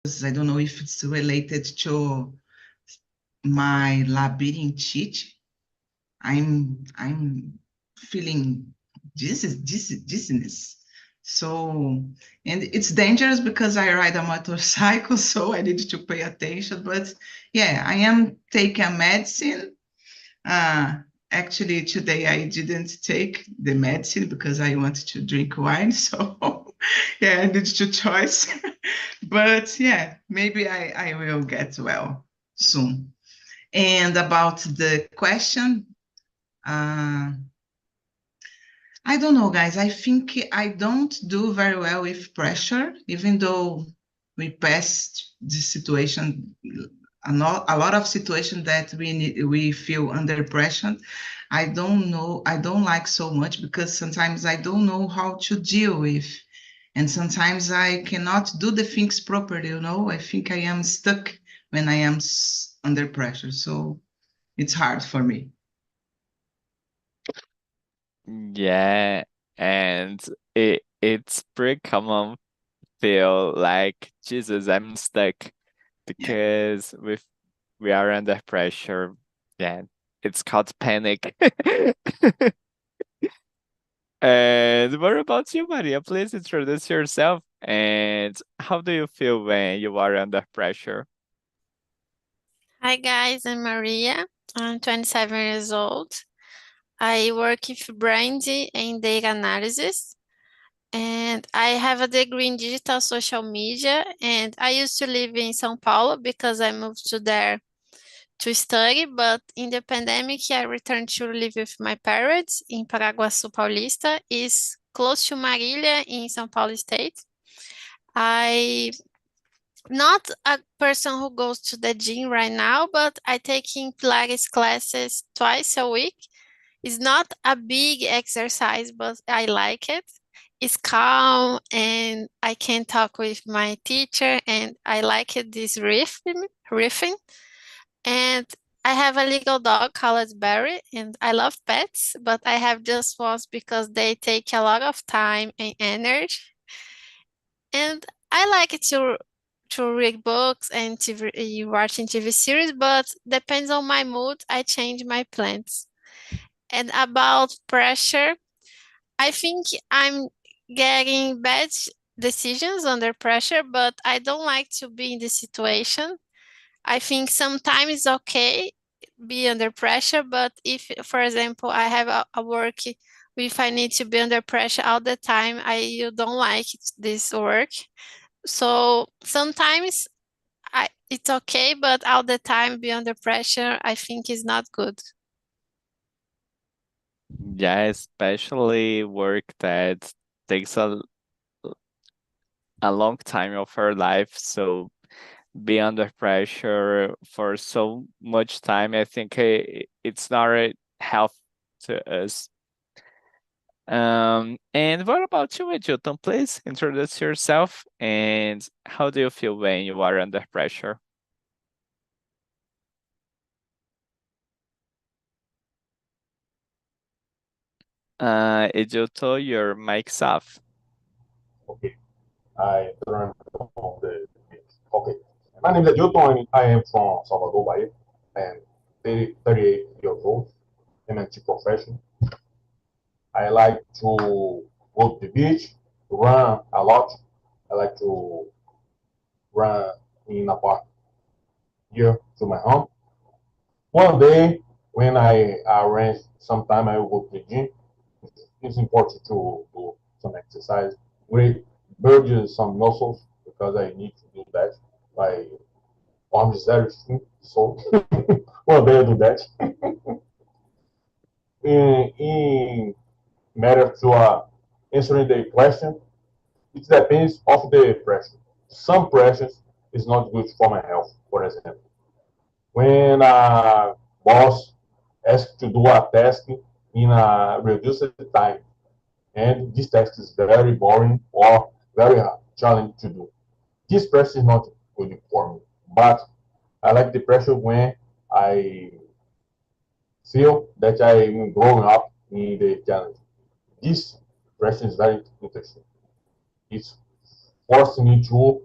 I don't know if it's related to my labyrintite. I'm feeling dizziness. So, and it's dangerous because I ride a motorcycle, so I need to pay attention. But yeah, I am taking a medicine. Uh, Actually, today I didn't take the medicine because I wanted to drink wine. So yeah, I need to choice. But yeah, maybe I will get well soon. And about the question, uh, I don't know, guys. I think I don't do very well with pressure, even though we passed this situation, a lot of situations that we feel under pressure. I don't know. I don't like so much because sometimes I don't know how to deal with, and sometimes I cannot do the things properly. I think I am stuck when I am under pressure, so it's hard for me. Yeah, and it's pretty common feel like Jesus, I'm stuck Yeah. because we are under pressure. Yeah, it's called panic. And what about you, Maria? Please introduce yourself and how do you feel when you are under pressure? Hi guys, I'm Maria. I'm 27 years old. I work with branding and data analysis, and I have a degree in digital social media. And I used to live in São Paulo because I moved to there to study. But in the pandemic, I returned to live with my parents in Paraguaçu Paulista, is close to Marília in São Paulo State. I not a person who goes to the gym right now, but I taking Pilates classes twice a week. It's not a big exercise, but I like it. It's calm and I can talk with my teacher and I like it, this riffing. And I have a little dog called Barry and I love pets, but I have just ones because they take a lot of time and energy. And I like it to read books and watching TV series, but depends on my mood, I change my plans. And about pressure, I think I'm getting bad decisions under pressure, but I don't like to be in this situation. I think sometimes it's okay be under pressure, but if, for example, I have a work, if I need to be under pressure all the time, I you don't like this work. So sometimes it's okay, but all the time be under pressure, I think is not good. Yeah, especially work that takes a long time of our life. So be under pressure for so much time, I think it's not a health to us. And what about you, Edilton? Please introduce yourself and how do you feel when you are under pressure? Edilton, your mic's off. Okay, I turn on the mic. Okay, my name is Ailton and I am from Salvador, Bahia. I am 38 years old. I'm a tea professional. I like to go to the beach, run a lot. I like to run in a park here to my home. One day, when I arrange some time, I will go to the gym. It's important to do some exercise. We build some muscles because I need to do that. My arms is everything, so one day I do that. In matter to answering the question, it depends of the pressure. Some pressures is not good for my health. For example, when a boss asks to do a task in a reduced time, and this task is very boring or very hard, challenging to do. This pressure is not good for me, but I like the pressure when I feel that I'm growing up in the challenge. This pressure is very interesting. It's forcing me to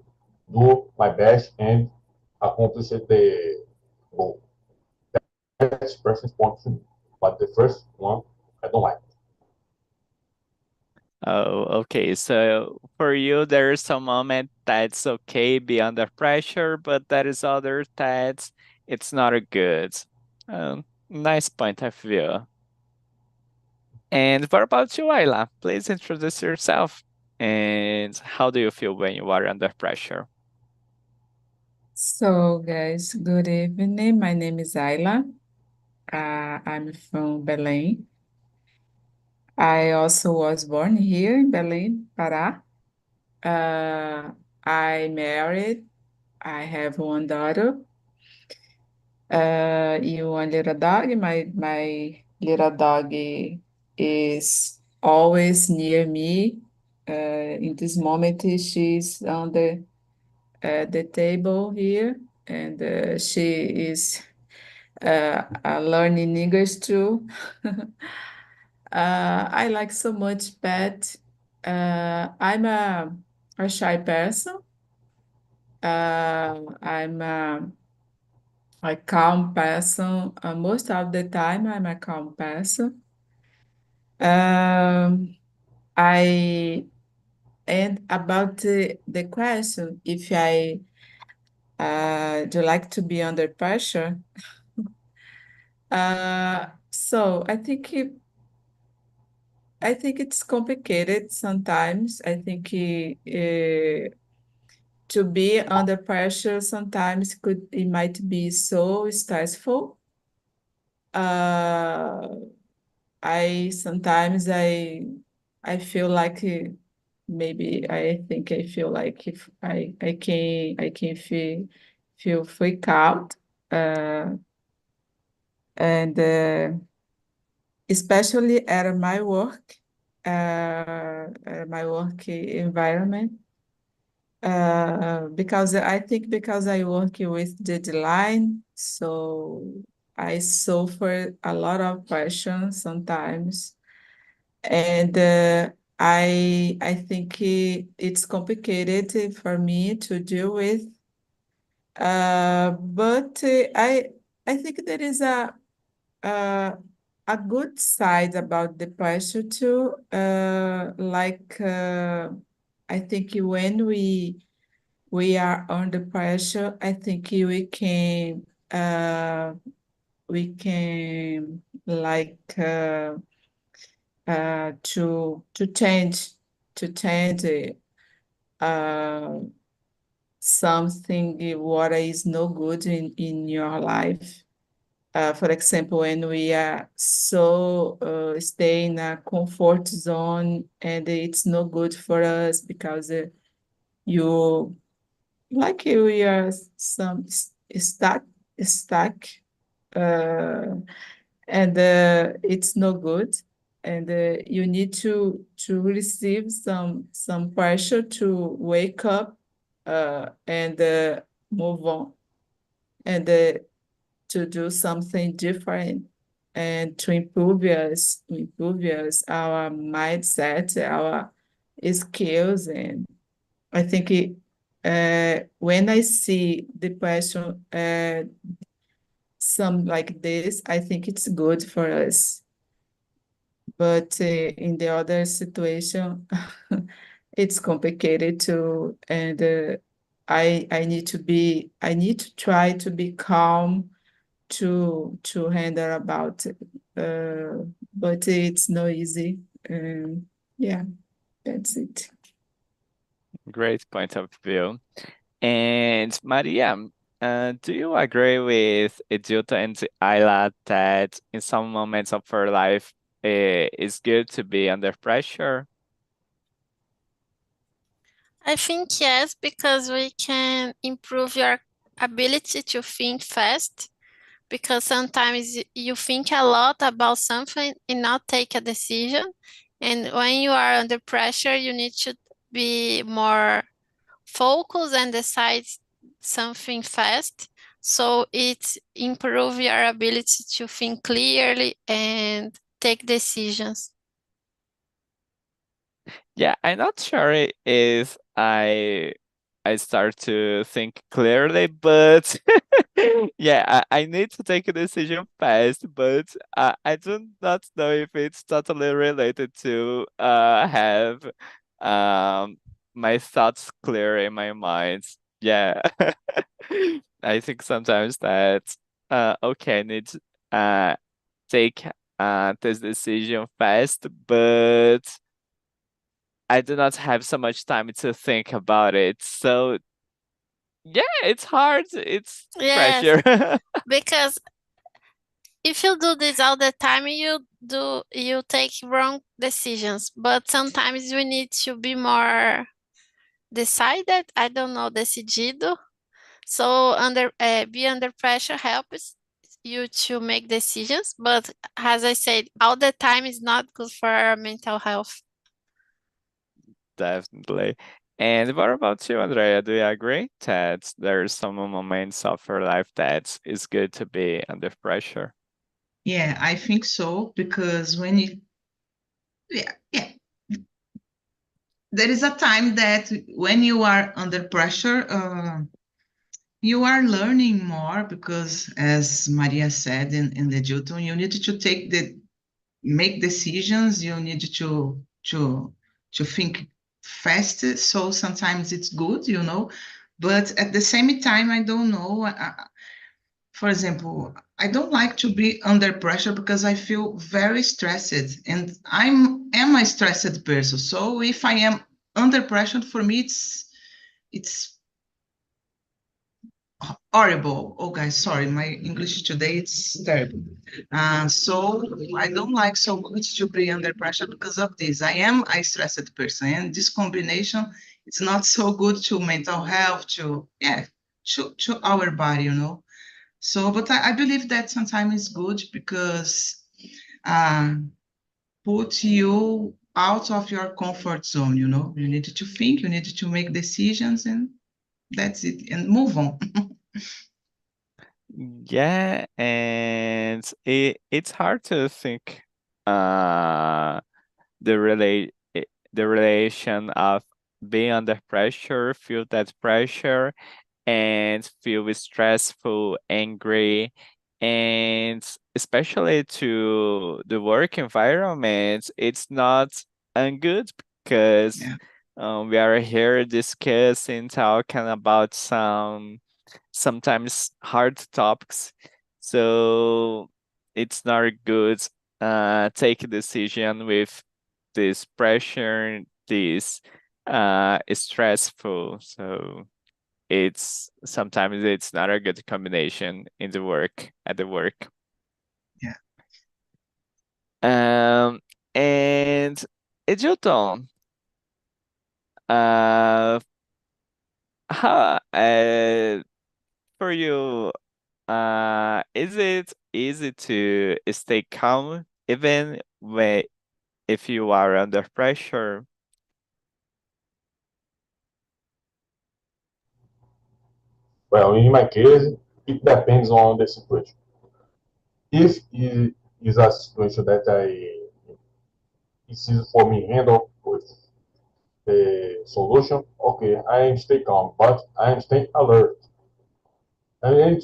do my best and accomplish the goal. That's person important to me. But the first one, I don't like. Oh, okay. So for you, there is some moment that's okay be under pressure, but there is other that it's not a good. Nice point of view. And what about you, Ayla? Please introduce yourself. And how do you feel when you are under pressure? So, guys, good evening. My name is Ayla. I'm from Belém. I also was born here in Belém, Pará. I married. I have one daughter and one little dog. My little dog is always near me. In this moment, she's on the table here, and she is learning English too. I like so much pet. I'm a shy person. I'm a calm person. Most of the time, I'm a calm person. Um, I and about the question, if I do like to be under pressure. So I think it's complicated sometimes. I think to be under pressure sometimes it might be so stressful. Uh, I sometimes I feel like maybe I think I feel like if I can feel freak out, uh, and especially at my work environment. Because I think because I work with deadline, so I suffer a lot of pressure sometimes, and I think it's complicated for me to deal with. But I think there is uh, a good side about the pressure too. I think when we are under pressure, I think we can like to change uh, something what is no good in your life. For example, when we are so stay in a comfort zone and it's no good for us because you like we are some stuck uh, and it's no good, and you need to receive some pressure to wake up and move on and to do something different and to improve our mindset, our skills. And I think when I see depression, some like this, I think it's good for us. But in the other situation, it's complicated too, and I need to try to be calm to handle about it. But it's not easy. Yeah, that's it. Great point of view. And Maria, do you agree with Edilto and Ayla that in some moments of our life, it's good to be under pressure? I think yes, because we can improve your ability to think fast. Because sometimes you think a lot about something and not take a decision. And when you are under pressure, you need to be more focused and decide something fast. So it improve your ability to think clearly and take decisions. Yeah, I'm not sure if I I start to think clearly, but yeah, I need to take a decision fast, but I do not know if it's totally related to have um my thoughts clear in my mind. Yeah. I think sometimes that okay, I need to take this decision fast, but I do not have so much time to think about it. So yeah, it's hard. It's Yes, pressure. because if you do this all the time, you take wrong decisions. But sometimes you need to be more decided. I don't know, decidido. So be under pressure helps you to make decisions. But as I said, all the time is not good for our mental health. Definitely. And what about you, Andrea? Do you agree that there are some moments of your life that it's good to be under pressure? Yeah, I think so because when you, yeah, there is a time that when you are under pressure, you are learning more because, as Maria said in the Newton, you need to make decisions. You need to think fast. So sometimes it's good, but at the same time, I don't know. For example, I don't like to be under pressure because I feel very stressed, and am a stressed person. So if I am under pressure, for me, it's horrible. Oh, guys, sorry, my English today it's terrible. So I don't like so much to be under pressure because of this. I am a stressed person, and this combination it's not so good to mental health, to our body. So, but I believe that sometimes it's good because put you out of your comfort zone. You need to think, you need to make decisions, and that's it, and move on. Yeah, and it's hard to think uh the relation of being under pressure, feel that pressure, and feel stressful, angry, and especially to the work environment, it's not good because Yeah, we are here discussing, talking about sometimes hard topics. So it's not good take a decision with this pressure, this stressful. So it's sometimes it's not a good combination in the work at the work. yeah. And Edilton, uh how for you, is it easy to stay calm even when if you are under pressure? Well, in my case, it depends on the situation. If it is a situation that it's easy for me handle with the solution, okay, I stay calm, but I stay alert. And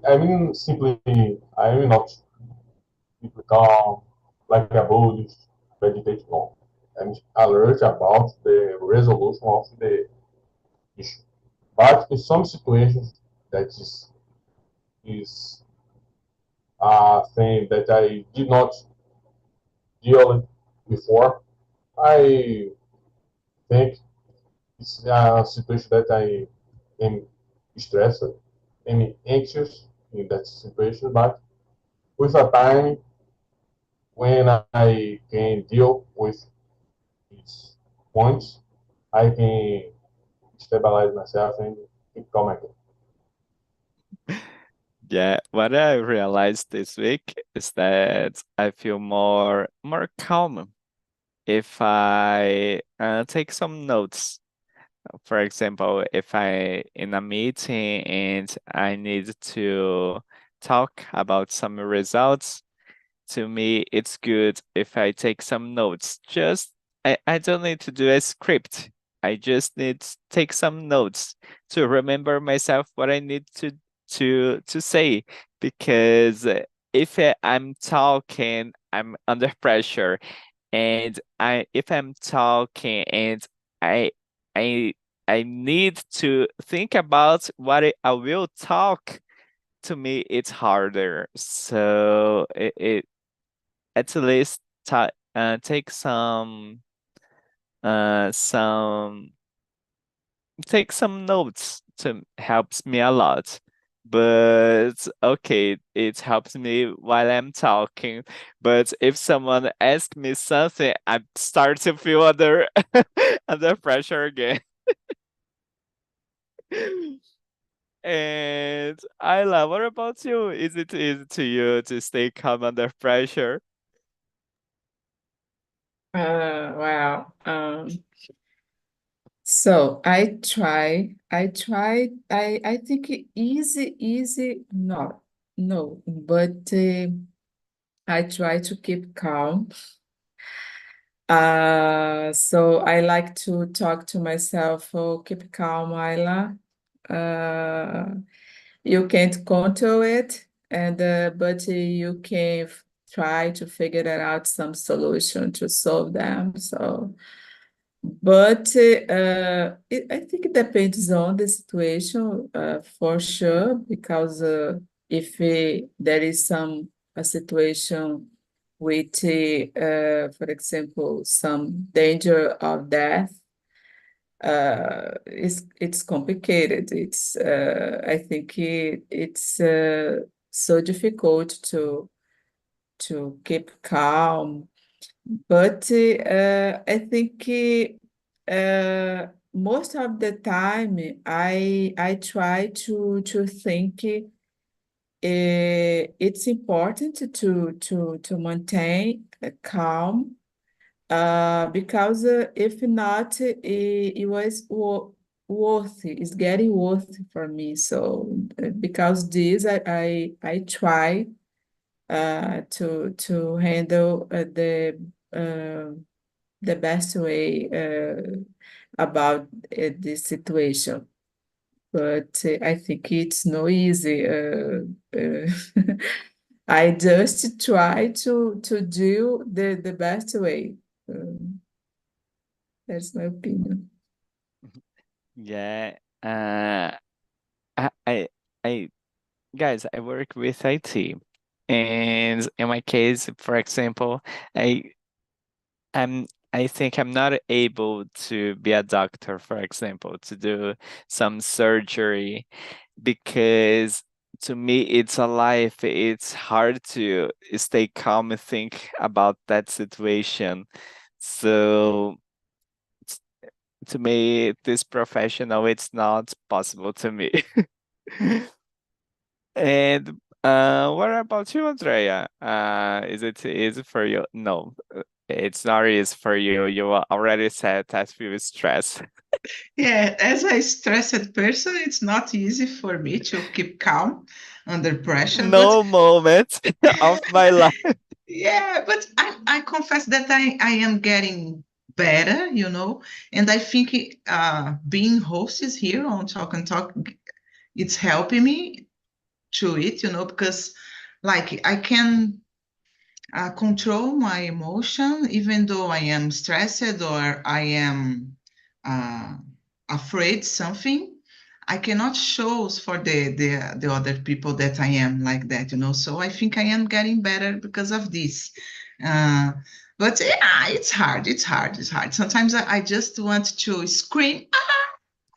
I mean simply, I am not simply calm, like a Buddhist, meditate, no. I'm alert about the resolution of the issue. But in some situations, that is a thing that I did not deal before. I think it's a situation that I am stressed, am anxious in that situation, but with a time when I can deal with these points, I can stabilize myself and keep calm again. Yeah, what I realized this week is that I feel more calm if I take some notes. For example, if I in a meeting and I need to talk about some results, to me it's good if I take some notes. Just I don't need to do a script. I just need to take some notes to remember myself what I need to say, because if I'm talking, I'm under pressure, and if I'm talking and I I I need to think about what I will talk, to me it's harder. So it at least take some take some notes to helps me a lot. But okay, it helps me while I'm talking. But if someone asks me something, I start to feel under under pressure again. And Ayla, what about you? Is it easy to you to stay calm under pressure? Wow. So I think easy, not, no, but I try to keep calm. So I like to talk to myself, oh, keep calm, Ayla. Uh, you can't control it, and but you can try to figure it out some solution to solve them. So, but I think it depends on the situation, for sure, because if there is a situation with, for example, some danger of death, it's complicated. I think it's so difficult to keep calm. But I think most of the time I try to think it's important to maintain calm, because if not, it was it's getting worth for me. So because this, I try to handle the best way about this situation. But I think it's no easy. I just try to do the best way. That's my opinion. Yeah. I I guys, I work with IT, and in my case, for example, I I think I'm not able to be a doctor, for example, to do some surgery, because to me it's a life. It's hard to stay calm and think about that situation. So to me, this professional, it's not possible to me. And what about you, Andrea? Is it easy for you? No, it's not easy for you. You already said that you stress. Yeah, as a stressed person, it's not easy for me to keep calm under pressure, but No moment of my life. yeah, but I confess that I am getting better, and I think being hostess here on Talk and Talk, it's helping me to it, because like I can control my emotion even though I am stressed or I am uh, afraid something. I cannot show for the other people that I am like that, So I think I am getting better because of this. Uh, but yeah, it's hard. It's hard. It's hard. Sometimes I just want to scream,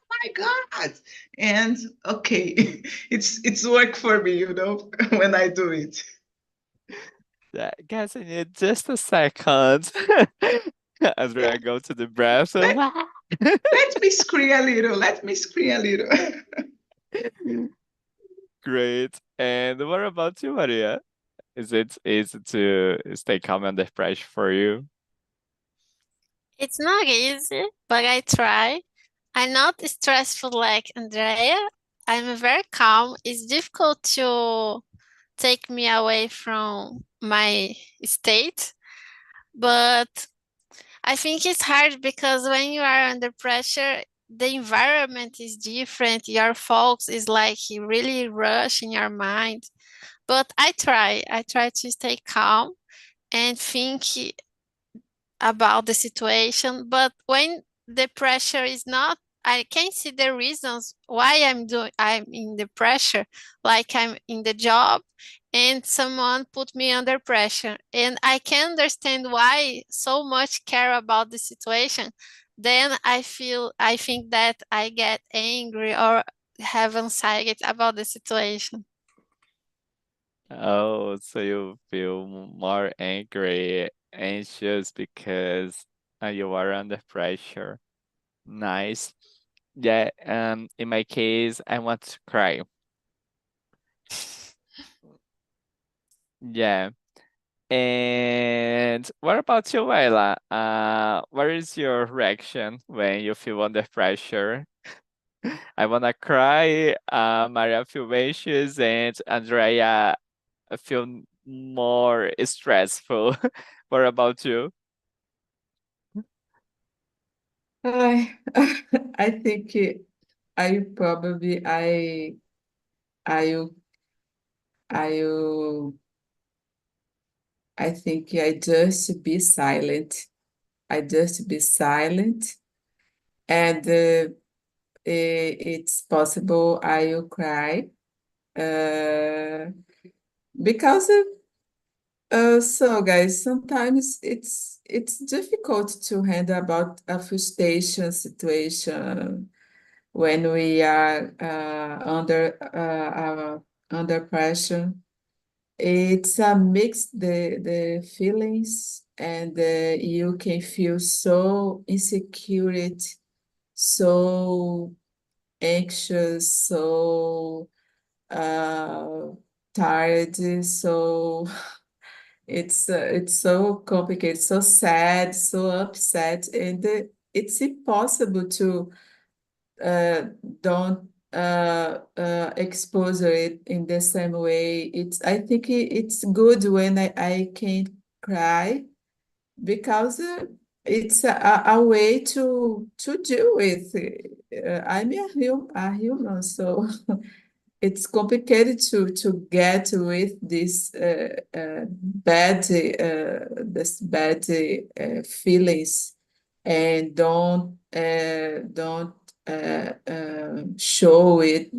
my God. And okay, it's work for me, when I do it. Guys, I need just a second. As Yeah, I go to the bathroom. let, let me scream a little. Let me scream a little. Great. And what about you, Maria? Is it easy to stay calm under pressure for you? It's not easy, but I try. I'm not stressful like Andrea. I'm very calm. It's difficult to take me away from my state, but I think it's hard because when you are under pressure, the environment is different. Your focus is like you really rush in your mind. But I try to stay calm and think about the situation. But when the pressure is not, I can see the reasons why I'm in the pressure, like I'm in the job and someone put me under pressure. And I can understand why so much care about the situation. Then I think that I get angry or have anxiety about the situation. Oh, so you feel more angry, anxious because you are under pressure. Nice. Yeah, in my case, I want to cry. Yeah. And what about you, Ayla? What is your reaction when you feel under pressure? I wanna cry, Maria feel anxious, and Andrea feel more stressful. What about you? I I think I probably I will- I will- I think I just be silent. I just be silent, and it's possible I will cry uh, because so guys, sometimes it's difficult to handle about a frustration situation when we are under pressure. It's a mix the feelings, and you can feel so insecure, so anxious, so uh, tired, so it's so complicated, so sad, so upset, and it's impossible to uh, don't expose it in the same way. I think it's good when I can cry because it's a way to deal with. I'm a human, so it's complicated to get with this bad feelings, and don't show it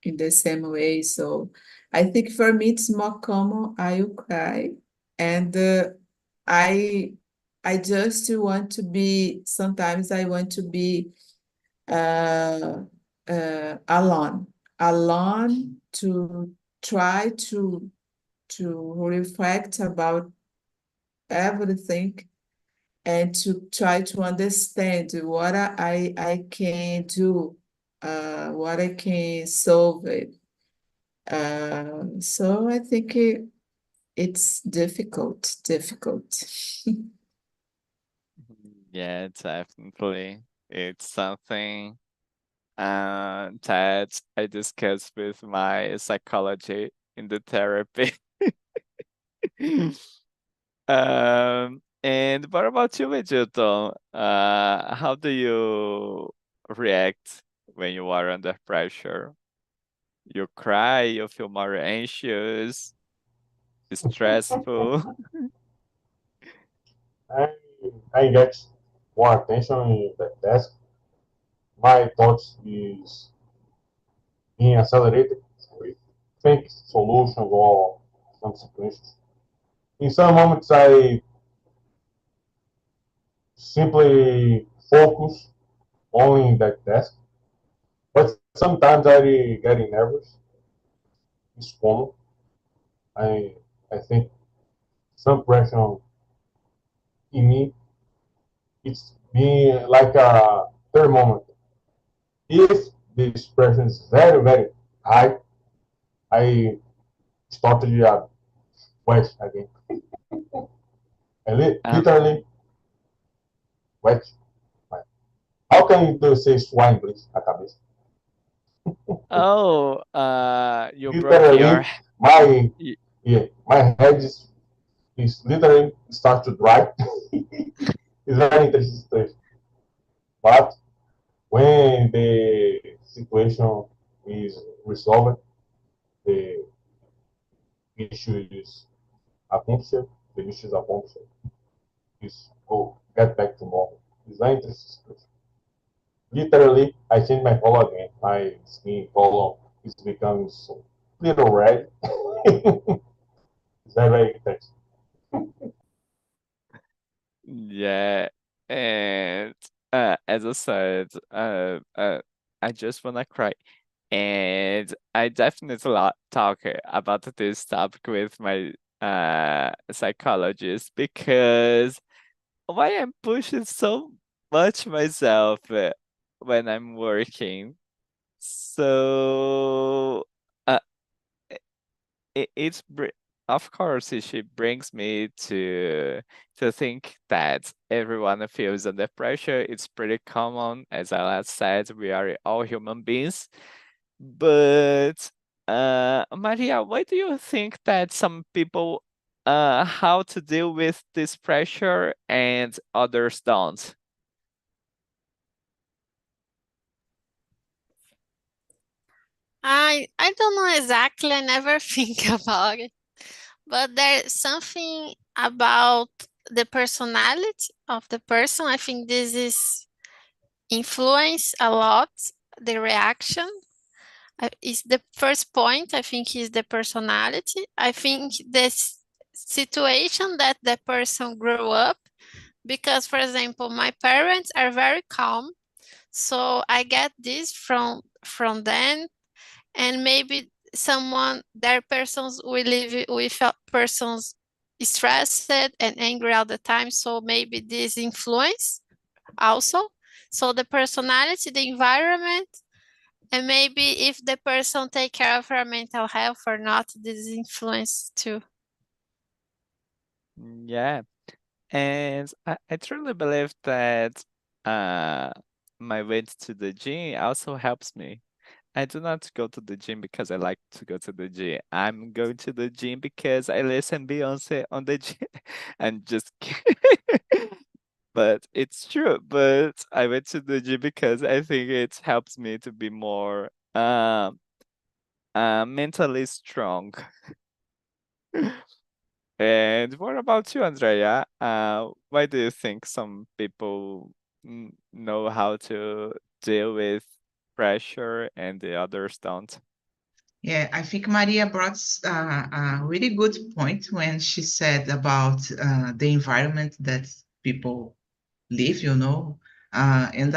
in the same way. So I think for me it's more common. I will cry, and I I just want to be. Sometimes I want to be uh, alone, alone to try to reflect about everything, and to try to understand what I can do, what I can solve it. So I think it's difficult. Yeah, definitely. It's something that I discussed with my psychology in the therapy. And what about you, Edilton? How do you react when you are under pressure? You cry, you feel more anxious, stressful. I, I get more attention in the desk. My thoughts is being accelerated with fake solutions or consequences. In some moments, I simply focus only in that task, but sometimes I get nervous. It's common. I I think some pressure in me. It's being like a thermometer. If this pressure is very high, I started a wet again. Um, Literally wet. How can you do say swine, please? A cabeça. oh, you broke your Literally, my y- yeah, my head is It's literally start to dry. It's very interesting situation. But when the situation is resolved, the issue is accomplished, the mission is accomplished, is go get back to normal. It's very interesting situation. Literally, I changed my color again. My skin color is becoming so little red. It's very interesting. Yeah, and as I said, I just wanna cry, and I definitely talk about this topic with my psychologist because why I'm pushing so much myself when I'm working. So it's of course she brings me to think that everyone feels under pressure. It's pretty common, as I last said, we are all human beings. But Maria, why do you think that some people how to deal with this pressure and others don't? I don't know exactly. I never think about it. But there's something about the personality of the person. I think this is influence a lot the reaction. Is the first point. I think is the personality. I think this situation that the person grew up, because for example, my parents are very calm, so I get this from them, and maybe someone their persons will live with persons stressed and angry all the time, so maybe this influence also. So the personality, the environment, and maybe if the person take care of her mental health or not, this influence too. Yeah. And I truly believe that uh, my went to the gym also helps me. I do not go to the gym because I like to go to the gym. I'm going to the gym because I listen Beyonce on the gym. I'm just kidding. But it's true. But I went to the gym because I think it helps me to be more mentally strong. And what about you, Andrea? Why do you think some people know how to deal with pressure and the others don't? Yeah, I think Maria brought a really good point when she said about the environment that people live, and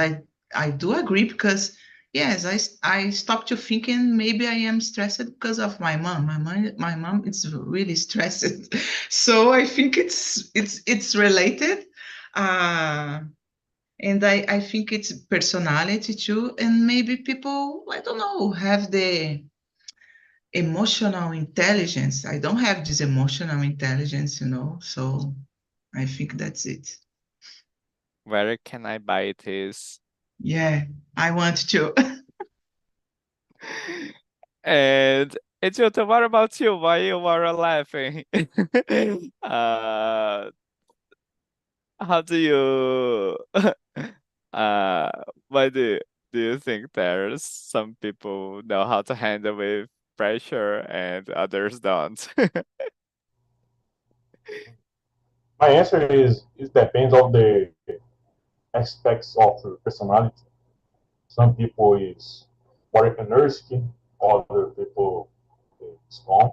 I do agree because yes, I stopped to thinking maybe I am stressed because of my mom. My mom is really stressed, so I think it's related. Uh, and I think it's personality too, and maybe people, I don't know, have the emotional intelligence. I don't have this emotional intelligence, so I think that's it. Where can I buy this? Yeah, I want to. And Ejoto, what about you? Why you are laughing? uh, how do you uh why do you think there's some people know how to handle with pressure and others don't? My answer is it depends of the aspects of personality. Some people is more energetic, other people is calm.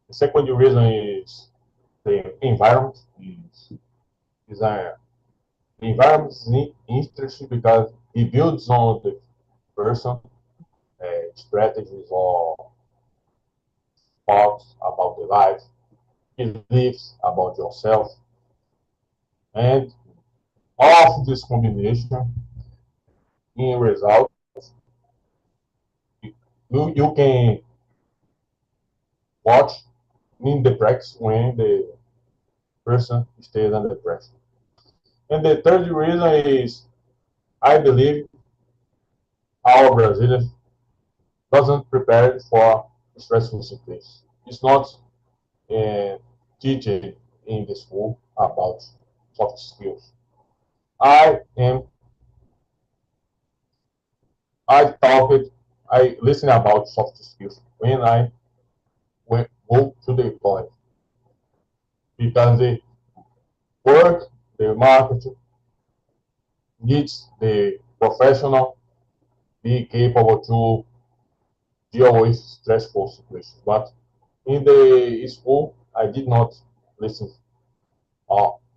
The second reason is the environment is the environment is interesting because it builds on the person strategies or thoughts about the life, beliefs about yourself, and all of this combination in results, you can watch in the practice when the person stays under pressure. And the third reason is I believe our Brazilians doesn't prepare for stressful situations. It's not uh, teaching in the school about soft skills. I listened about soft skills when I go to the college because the work, the market needs the professional be capable to deal with stressful situations. But in the school, I did not listen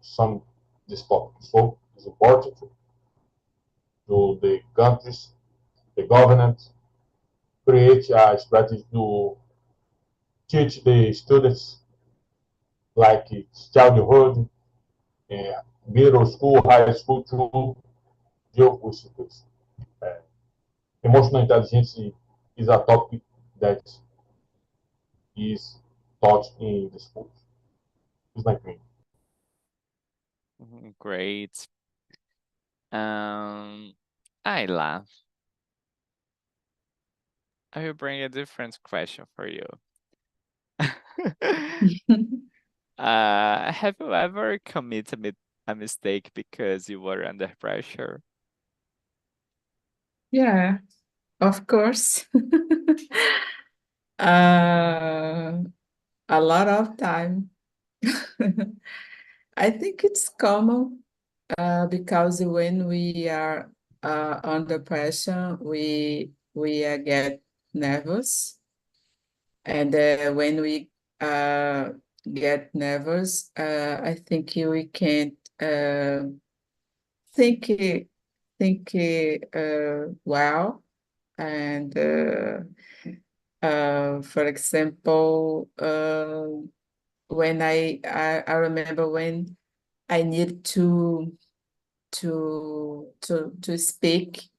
some this topic. So it's important to the countries, the government, create a strategy to teach the students like childhood, middle school, high school to deal with situations. Emotional intelligence is a topic that is taught in the schools. It's my opinion. Great. Ayla, I will bring a different question for you. Have you ever committed a mistake because you were under pressure? Yeah, of course. A lot of time. I think it's common because when we are under pressure, we get nervous, and when we get nervous, I think we can't think well, and for example, when I remember when I need to speak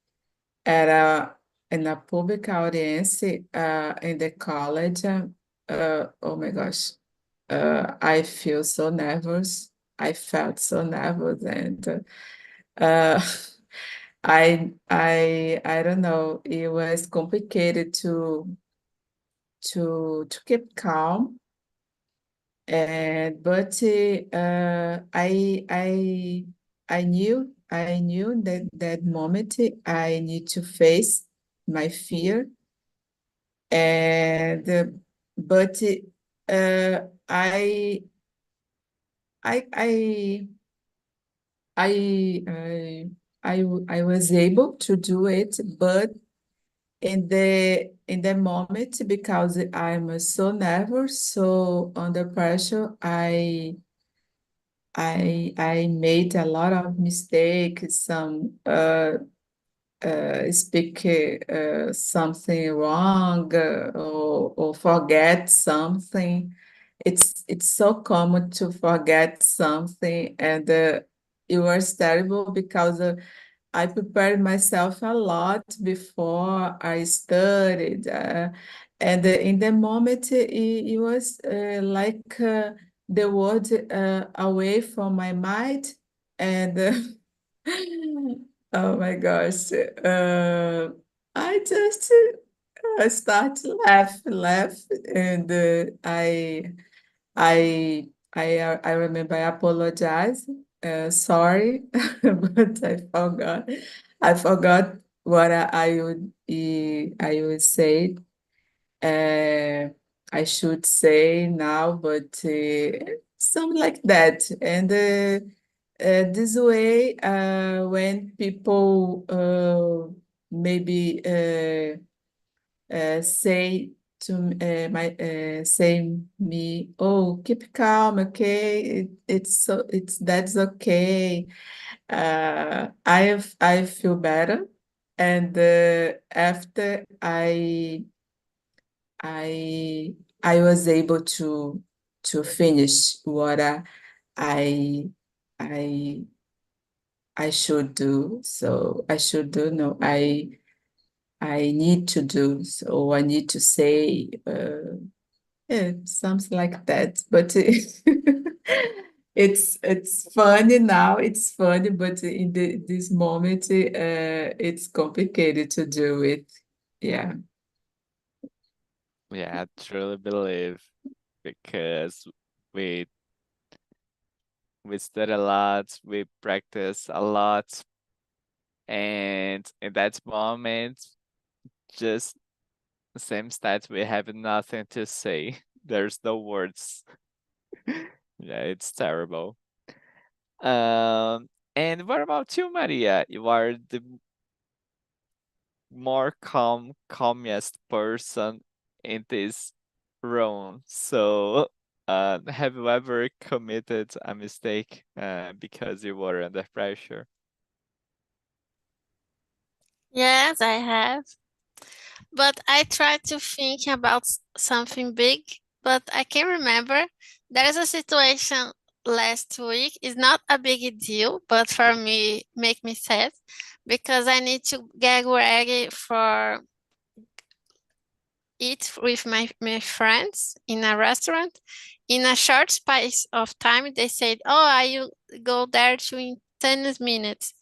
at in a public audience in the college. Oh my gosh, I feel so nervous. I felt so nervous, and uh, I don't know. It was complicated to keep calm, and but I knew that moment I need to face my fear, and but I I I I was able to do it, but in the moment, because I'm so nervous, so under pressure, I made a lot of mistakes, some speak something wrong, or forget something. It's so common to forget something, and it was terrible because I prepared myself a lot before I studied, and in the moment it was like the word away from my mind, and oh my gosh, I just start to laugh, and I I remember I apologize. Sorry, but I forgot what I would say. Uh, I should say now, but something like that. And this way, when people maybe say to say me, oh, keep calm, okay, that's okay. I feel better, and after I I was able to finish what I I I should do. So I should do. No, I need to do. So I need to say something like that. But it's funny now. It's funny, but in this moment, it's complicated to do it. Yeah. Yeah, I truly believe because we we study a lot, we practice a lot, and in that moment, just the same stats, we have nothing to say. There's no words. Yeah, it's terrible. And what about you, Maria? You are the more calmest person in this room. So, have you ever committed a mistake because you were under pressure? Yes, I have. But I try to think about something big, but I can't remember. There's a situation last week. It's not a big deal, but for me, make me sad because I need to get ready for eat with my friends in a restaurant. In a short space of time, they said, "Oh, I go there to in 10 minutes."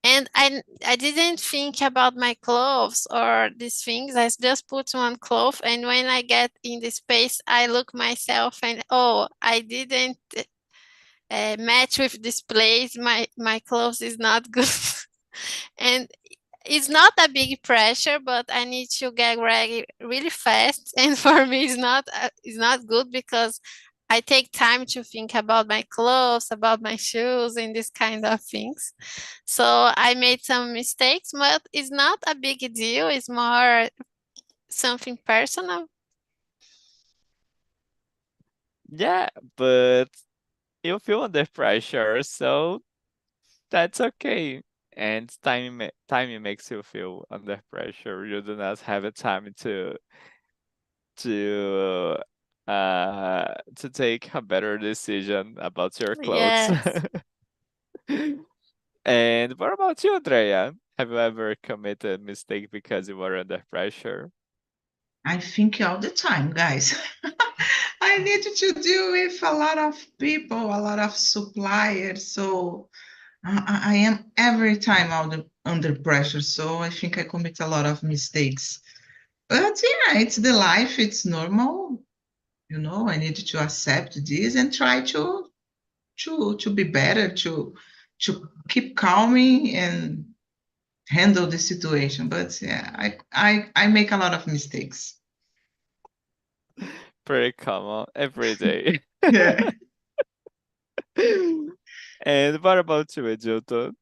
And I didn't think about my clothes or these things. I just put one cloth, and when I get in the space, I look myself and oh, I didn't match with this place. My clothes is not good, and it's not a big pressure, but I need to get ready really fast. And for me, it's not good because I take time to think about my clothes, about my shoes, and this kind of things. So I made some mistakes, but it's not a big deal. It's more something personal. Yeah, but you feel under pressure, so that's okay. And time makes you feel under pressure. You do not have a time to to take a better decision about your clothes. Yes. And what about you, Andrea? Have you ever committed a mistake because you were under pressure? I think all the time, guys. I need to deal with a lot of people, a lot of suppliers. So I am every time under pressure. So I think I commit a lot of mistakes. But yeah, it's the life, it's normal. I need to accept this and try to be better, to keep calming and handle the situation. But yeah, I make a lot of mistakes. Pretty common every day. Yeah. And what about you, Edilton?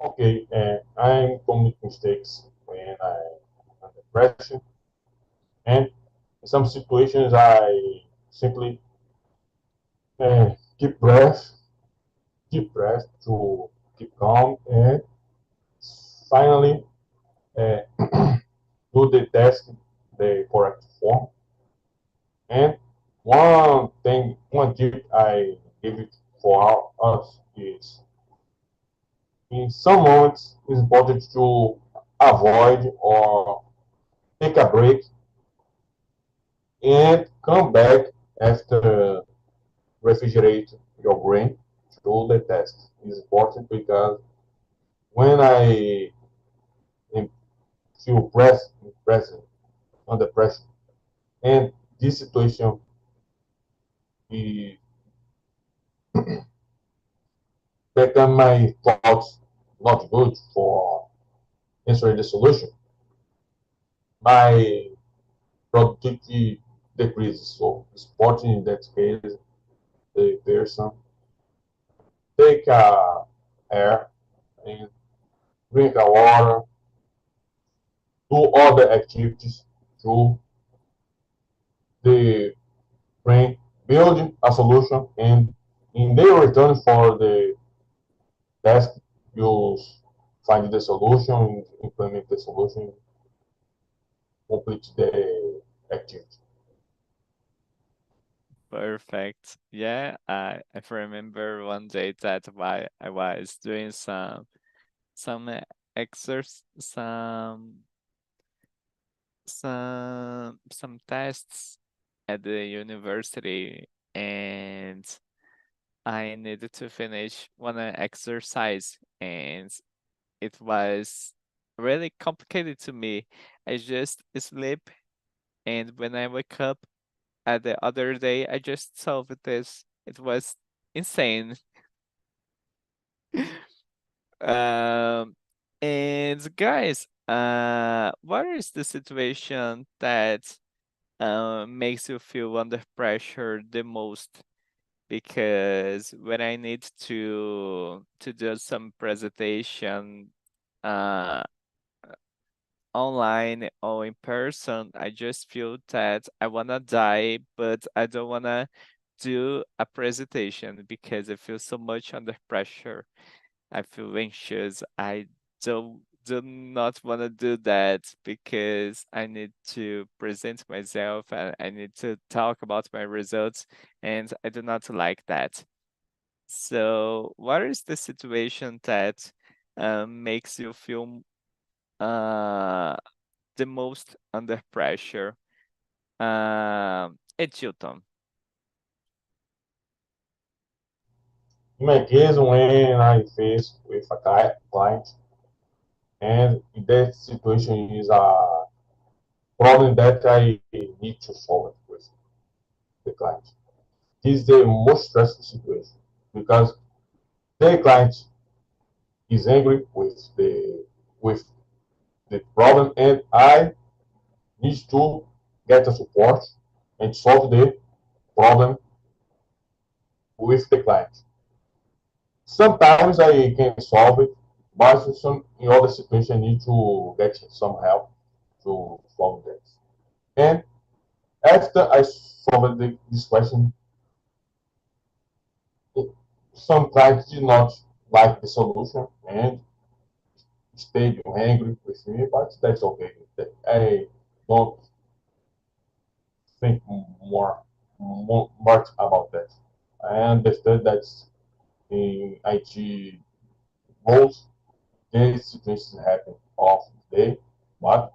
Okay, I commit mistakes when I'm under pressure, and in some situations I simply keep breath to keep calm, and finally uh, do the task the correct form. And one tip I give it for us is in some moments it's important to avoid or take a break and come back after refrigerate your brain through the test. It's important because when I feel present under pressure, and this situation is become my thoughts not good for answering the solution, my productivity decreases. So it's important in that case the person take air and drink a water, do other activities to the brain, build a solution, and in their return for the task, you find the solution, implement the solution, complete the activity. Perfect. Yeah, I remember one day that I was doing some exercise some tests at the university, and I needed to finish one exercise, and it was really complicated to me. I just sleep, and when I wake up, the other day I just solved this. It was insane. Um, and guys, what is the situation that makes you feel under pressure the most? Because when I need to do some presentation uh online or in person, I just feel that I wanna die, but I don't wanna do a presentation because I feel so much under pressure. I feel anxious. I do not want to do that because I need to present myself and I need to talk about my results, and I do not like that. So, what is the situation that makes you feel uh, the most under pressure? Edilton. In my case, when I face with a client, and that situation is a problem that I need to solve with the client. This is the most stressful situation because the client is angry with the problem, and I need to get the support and solve the problem with the client. Sometimes I can solve it, but in other situations I need to get some help to solve that. And after I solved this question, some clients did not like the solution and stayed angry with me, but that's okay. I don't think much about that. I understood that in IT roles, these situations happen often today, but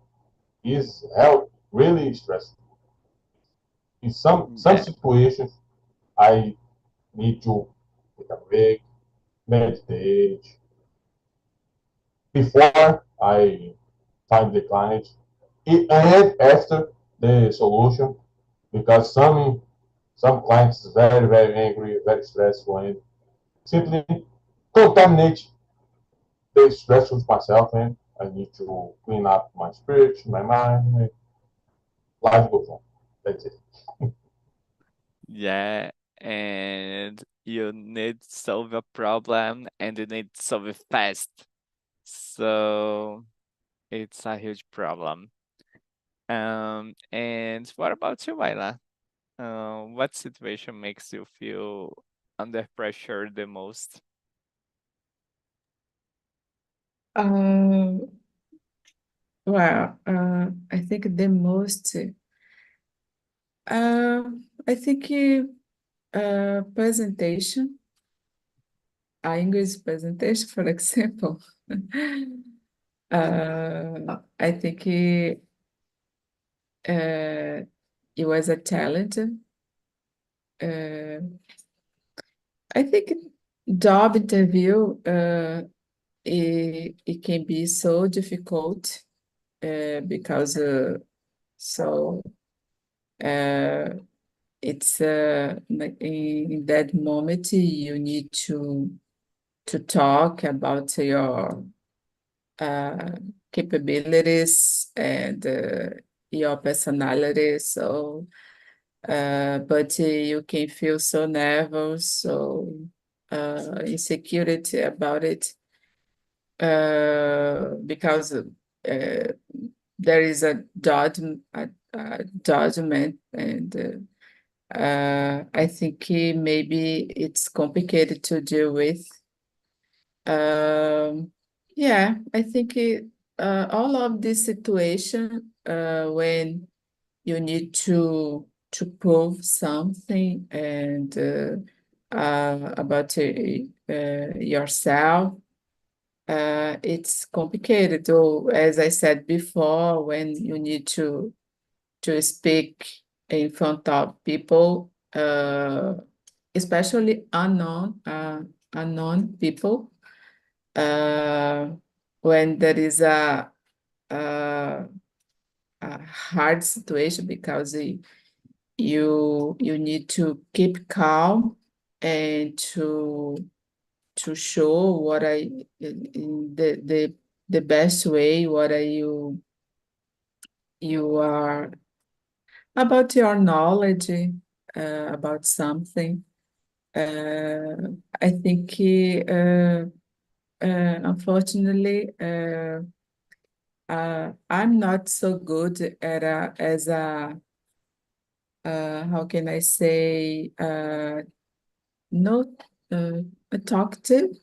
is help really stressful. In some Yeah. situations, I need to take a break, meditate before I find the client, and after the solution, because some clients very angry, very stressful, and simply contaminate the stress with myself, and I need to clean up my spirit, my mind, and life goes on. That's it. Yeah, and you need to solve a problem and you need to solve it fast. So it's a huge problem. And what about you, Ayla? What situation makes you feel under pressure the most? Um, well, I think the most, I think presentation, English presentation, for example. I think it was a challenge. Uh, I think job interview, it can be so difficult because so uh, it's like in that moment you need to talk about your uh, capabilities and your personality. So, but you can feel so nervous, so insecurity about it, because there is a judgment, and I think maybe it's complicated to deal with. Yeah, I think all of this situation, when you need to prove something and about yourself, it's complicated. Or as I said before, when you need to speak in front of people, especially unknown people, uh, when there is a hard situation because you need to keep calm and to show what in the best way what are you are about your knowledge about something. I think unfortunately I'm not so good at as a how can I say not a talkative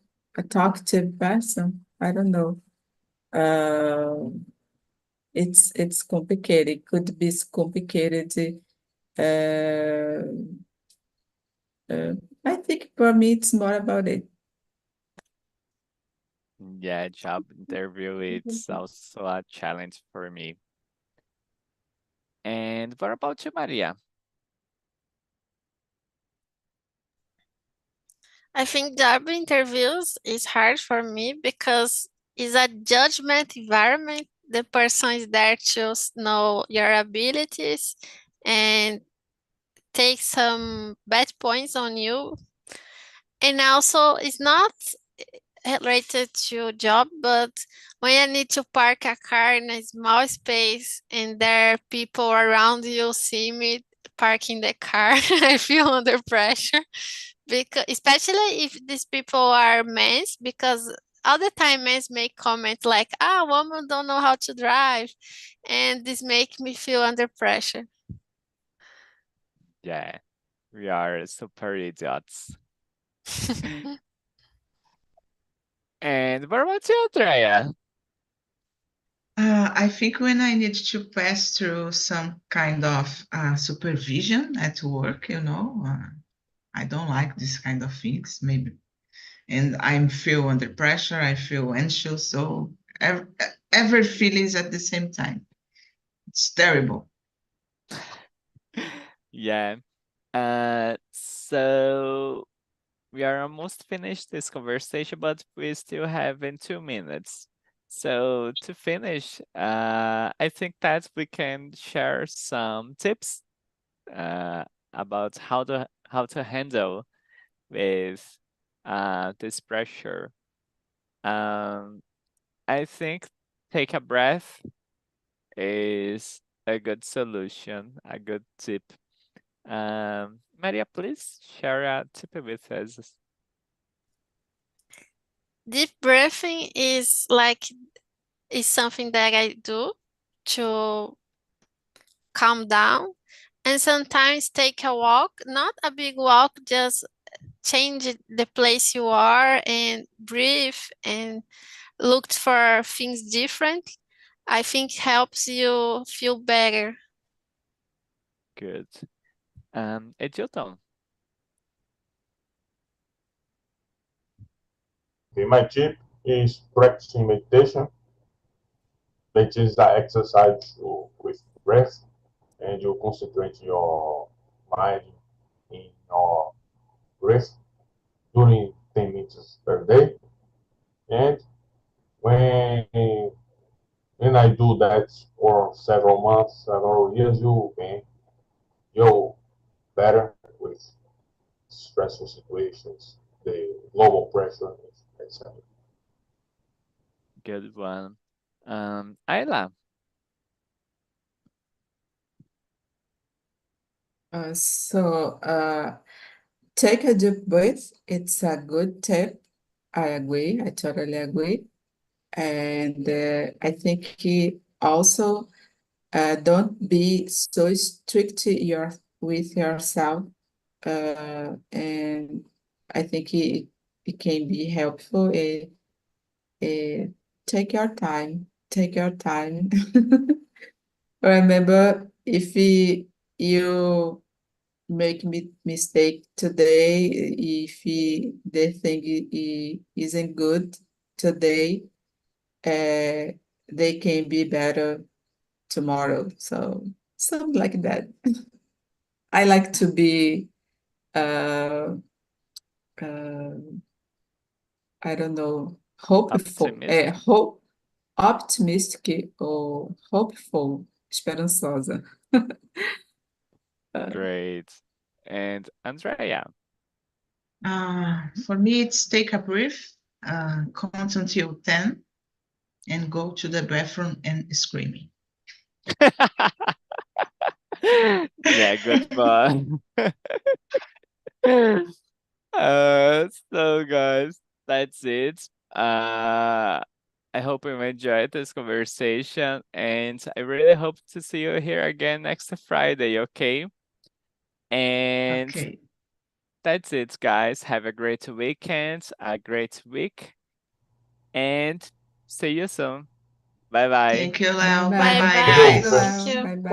person. I don't know. Uh, it's complicated. Could be complicated. Uh, uh, I think for me it's more about it. Yeah, job interview, it's also a challenge for me. And what about you, Maria? I think job interviews is hard for me because it's a judgment environment. The person is there to know your abilities and take some bad points on you. And also, it's not related to job, but when I need to park a car in a small space and there are people around you see me parking the car, I feel under pressure because especially if these people are men, because all the time men make comment like, women don't know how to drive, and this make me feel under pressure. Yeah, we are super idiots. And what about you, Andrea? I think when I need to pass through some kind of supervision at work, I don't like this kind of things, maybe. And I feel under pressure, I feel anxious, so every feelings at the same time. It's terrible. Yeah. So we are almost finished this conversation, but we still have in 2 minutes. So to finish, I think that we can share some tips about how to handle with this pressure. Um, I think take a breath is a good solution, a good tip. Maria, please share a tip with us. Deep breathing is something that I do to calm down, and sometimes take a walk, not a big walk, just change the place you are and breathe and look for things different. I think helps you feel better. Good. Edilton. Okay, my tip is practicing meditation, which is an exercise with breath, and you concentrate your mind in your breath during 10 minutes per day. And when when I do that for several months, several years, you can go better with stressful situations, the global pressure, etc. Good one. Ayla. Take a deep breath. It's a good tip. I agree. I totally agree. And I think also don't be so strict with yourself. And I think it can be helpful. Uh, take your time. Take your time. Remember, if you make mistake today, if the thing isn't good today, uh, they can be better tomorrow. So something like that. I like to be uh, uh, I don't know, hopeful, Optimism. optimistic or hopeful, esperançosa. Great. And Andrea. For me, it's take a breath, count until 10, and go to the bathroom and screaming. Yeah, good one. So guys, that's it. I hope you enjoyed this conversation, and I really hope to see you here again next Friday, okay? And Okay. that's it, guys. Have a great weekend, a great week, and see you soon. Bye bye. Thank you, Leo. Bye-bye. Bye-bye, Bye-bye. guys. Thank you. Bye-bye.